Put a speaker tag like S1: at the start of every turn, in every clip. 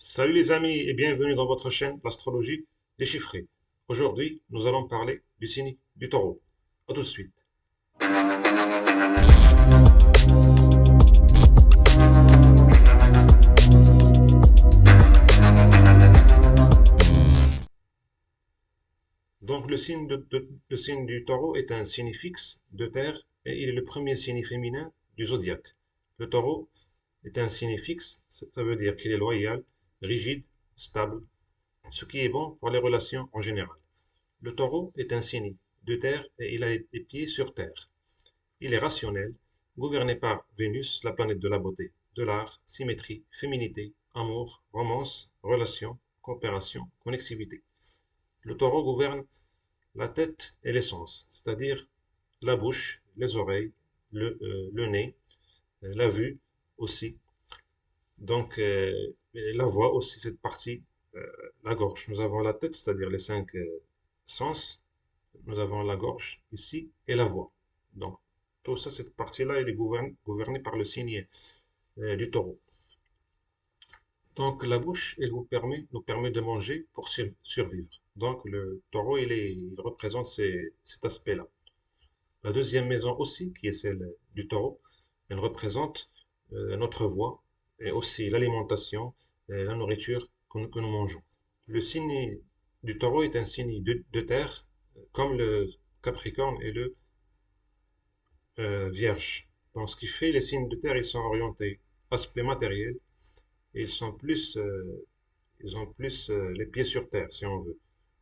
S1: Salut les amis et bienvenue dans votre chaîne L'astrologie déchiffrée. Aujourd'hui, nous allons parler du signe du taureau. A tout de suite. Donc le signe du taureau est un signe fixe de terre et il est le premier signe féminin du zodiaque. Le taureau est un signe fixe, ça veut dire qu'il est loyal, rigide, stable, ce qui est bon pour les relations en général. Le taureau est un signe de terre et il a les pieds sur terre. Il est rationnel, gouverné par Vénus, la planète de la beauté, de l'art, symétrie, féminité, amour, romance, relations, coopération, connectivité. Le taureau gouverne la tête et les sens, c'est-à-dire la bouche, les oreilles, le nez, la vue aussi. Donc, la voix aussi, cette partie, euh, la gorge. Nous avons la tête, c'est-à-dire les cinq sens. Nous avons la gorge ici et la voix. Donc, tout ça, cette partie-là, elle est gouvernée par le signe du taureau. Donc, la bouche, elle nous permet de manger pour survivre. Donc, le taureau, il représente cet aspect-là. La deuxième maison aussi, qui est celle du taureau, elle représente notre voix et aussi l'alimentation et la nourriture que nous mangeons. Le signe du taureau est un signe de terre, comme le Capricorne et le Vierge. Donc, ce qui fait les signes de terre, ils sont orientés aspect matériel et ils ont plus les pieds sur terre, si on veut.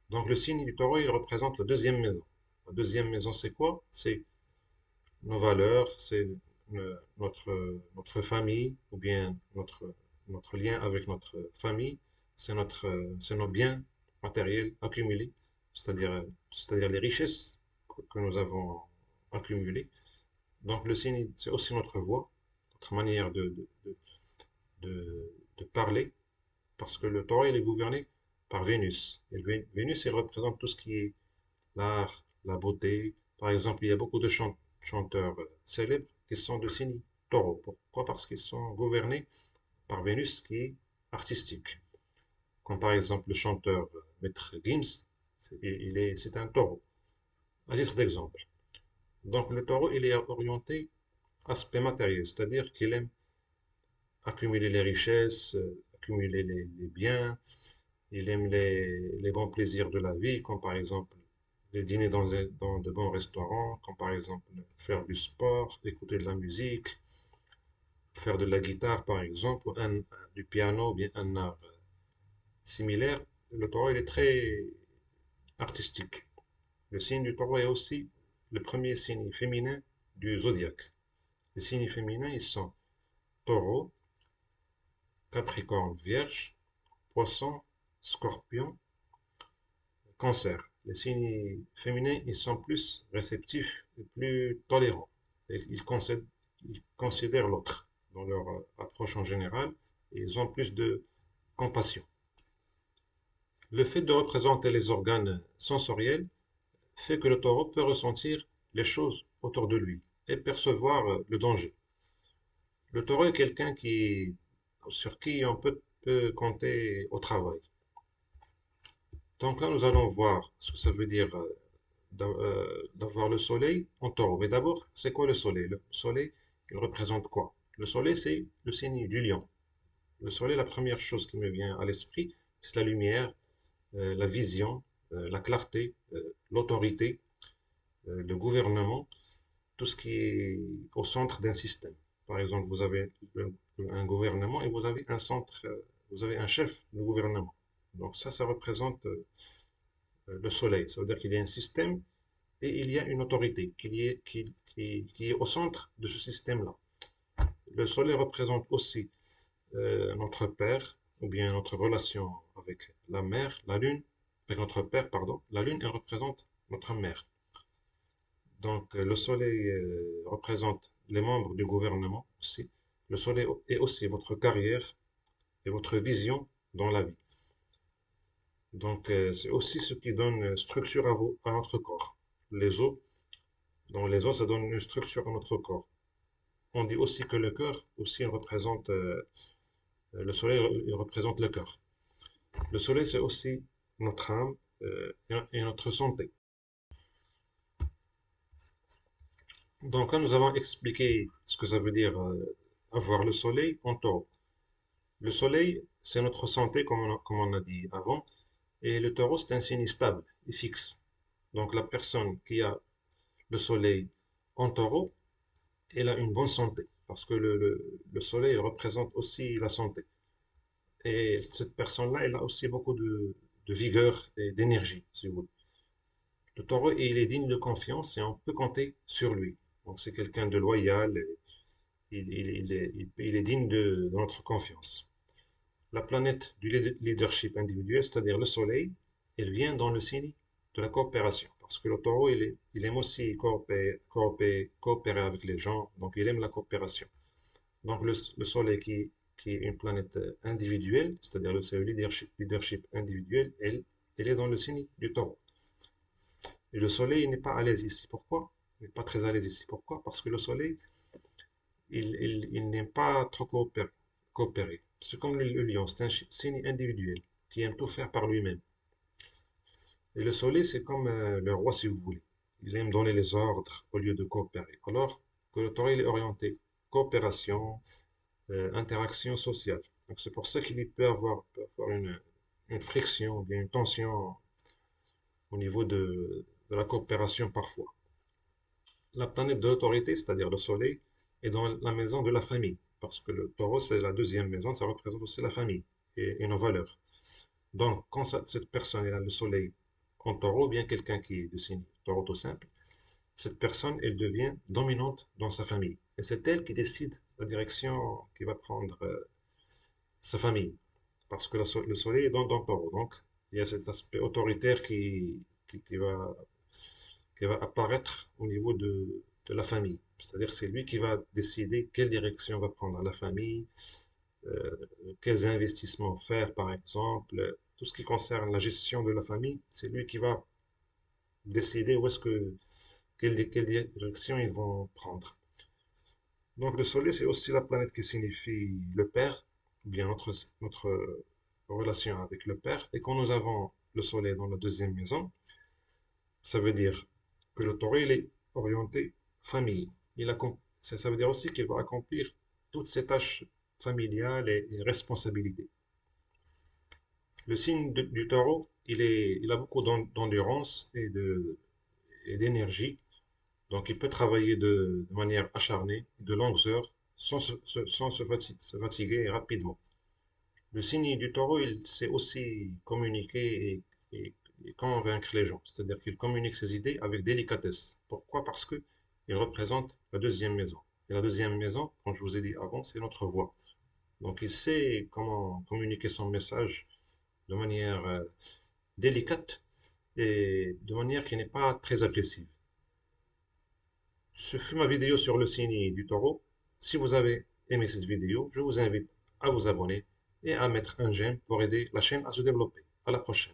S1: Donc, le signe du taureau, il représente la deuxième maison. La deuxième maison, c'est quoi? C'est nos valeurs, c'est notre famille, ou bien notre lien avec notre famille, c'est nos biens matériels accumulés, c'est-à-dire les richesses que nous avons accumulées. Donc le signe, c'est aussi notre voix, notre manière de parler, parce que le taureau, il est gouverné par Vénus. Et Vénus, elle représente tout ce qui est l'art, la beauté. Par exemple, il y a beaucoup de chanteurs célèbres qui sont de signe taureau. Pourquoi? Parce qu'ils sont gouvernés par Vénus qui est artistique. Comme par exemple le chanteur Maître Gims, c'est un taureau, à titre d'exemple. Donc le taureau, il est orienté aspect matériel, c'est-à-dire qu'il aime accumuler les richesses, accumuler les biens, il aime les bons plaisirs de la vie, comme par exemple des dîners dans de bons restaurants, comme par exemple faire du sport, écouter de la musique, faire de la guitare par exemple, ou du piano, ou bien un art similaire. Le taureau, il est très artistique. Le signe du taureau est aussi le premier signe féminin du zodiaque. Les signes féminins, ils sont taureau, capricorne, vierge, poisson, scorpion, cancer. Les signes féminins, ils sont plus réceptifs et plus tolérants. Ils considèrent l'autre dans leur approche en général et ils ont plus de compassion. Le fait de représenter les organes sensoriels fait que le taureau peut ressentir les choses autour de lui et percevoir le danger. Le taureau est quelqu'un sur qui on peut compter au travail. Donc là, nous allons voir ce que ça veut dire d'avoir le soleil en taureau. Mais d'abord, c'est quoi le soleil? Le soleil, il représente quoi? Le soleil, c'est le signe du lion. Le soleil, la première chose qui me vient à l'esprit, c'est la lumière, la vision, la clarté, l'autorité, le gouvernement, tout ce qui est au centre d'un système. Par exemple, vous avez un gouvernement et vous avez un centre, vous avez un chef de gouvernement. Donc ça représente le soleil. Ça veut dire qu'il y a un système et il y a une autorité qui est au centre de ce système-là. Le soleil représente aussi notre père, ou bien notre relation avec la mère, la lune, avec notre père, pardon. La lune, elle représente notre mère. Donc, le soleil représente les membres du gouvernement aussi. Le soleil est aussi votre carrière et votre vision dans la vie. Donc, c'est aussi ce qui donne structure à notre corps. Les os, dans les os, ça donne une structure à notre corps. On dit aussi que le cœur aussi représente Le soleil, il représente le cœur. Le soleil, c'est aussi notre âme et notre santé. Donc là, nous avons expliqué ce que ça veut dire avoir le soleil en taureau. Le soleil, c'est notre santé, comme on a dit avant, et le taureau, c'est un signe stable et fixe. Donc la personne qui a le soleil en taureau, elle a une bonne santé, parce que le soleil il représente aussi la santé. Et cette personne-là, elle a aussi beaucoup de vigueur et d'énergie, si vous voulez. Le taureau, il est digne de confiance et on peut compter sur lui. Donc c'est quelqu'un de loyal, et il est digne de notre confiance. La planète du leadership individuel, c'est-à-dire le soleil, elle vient dans le signe de la coopération. Parce que le taureau, il aime aussi coopérer avec les gens, donc il aime la coopération. Donc le soleil qui est une planète individuelle, c'est-à-dire le leadership individuel, elle est dans le signe du taureau. Et le soleil n'est pas à l'aise ici. Pourquoi? Il n'est pas très à l'aise ici. Pourquoi? Parce que le soleil, il n'aime pas trop coopérer. C'est comme le lion, c'est un signe individuel qui aime tout faire par lui-même. Et le soleil, c'est comme le roi, si vous voulez. Il aime donner les ordres au lieu de coopérer. Alors que le taureau, il est orienté coopération, interaction sociale. Donc c'est pour ça qu'il peut avoir une friction, bien une tension au niveau de la coopération parfois. La planète de l'autorité, c'est-à-dire le soleil, est dans la maison de la famille. Parce que le taureau, c'est la deuxième maison, ça représente aussi la famille et nos valeurs. Donc, quand cette personne elle a le soleil en taureau, bien quelqu'un qui est de signe taureau tout simple, cette personne, elle devient dominante dans sa famille. Et c'est elle qui décide la direction qui va prendre sa famille. Parce que le soleil est dans le taureau. Donc, il y a cet aspect autoritaire qui va apparaître au niveau de la famille. C'est-à-dire c'est lui qui va décider quelle direction va prendre la famille, euh, quels investissements faire, par exemple. Tout ce qui concerne la gestion de la famille, c'est lui qui va décider où est-ce que, quelle direction ils vont prendre. Donc le Soleil, c'est aussi la planète qui signifie le Père, ou bien notre relation avec le Père. Et quand nous avons le Soleil dans la deuxième maison, ça veut dire que le taureau, il est orienté famille. Ça veut dire aussi qu'il va accomplir toutes ses tâches familiales et responsabilités. Le signe du taureau, il a beaucoup d'endurance et d'énergie. Donc, il peut travailler de manière acharnée, de longues heures, sans se fatiguer rapidement. Le signe du taureau, il sait aussi communiquer et convaincre les gens. C'est-à-dire qu'il communique ses idées avec délicatesse. Pourquoi? Parce que il représente la deuxième maison. Et la deuxième maison, comme je vous ai dit avant, c'est notre voix. Donc il sait comment communiquer son message de manière délicate et de manière qui n'est pas très agressive. Ce fut ma vidéo sur le signe du taureau. Si vous avez aimé cette vidéo, je vous invite à vous abonner et à mettre un j'aime pour aider la chaîne à se développer. À la prochaine.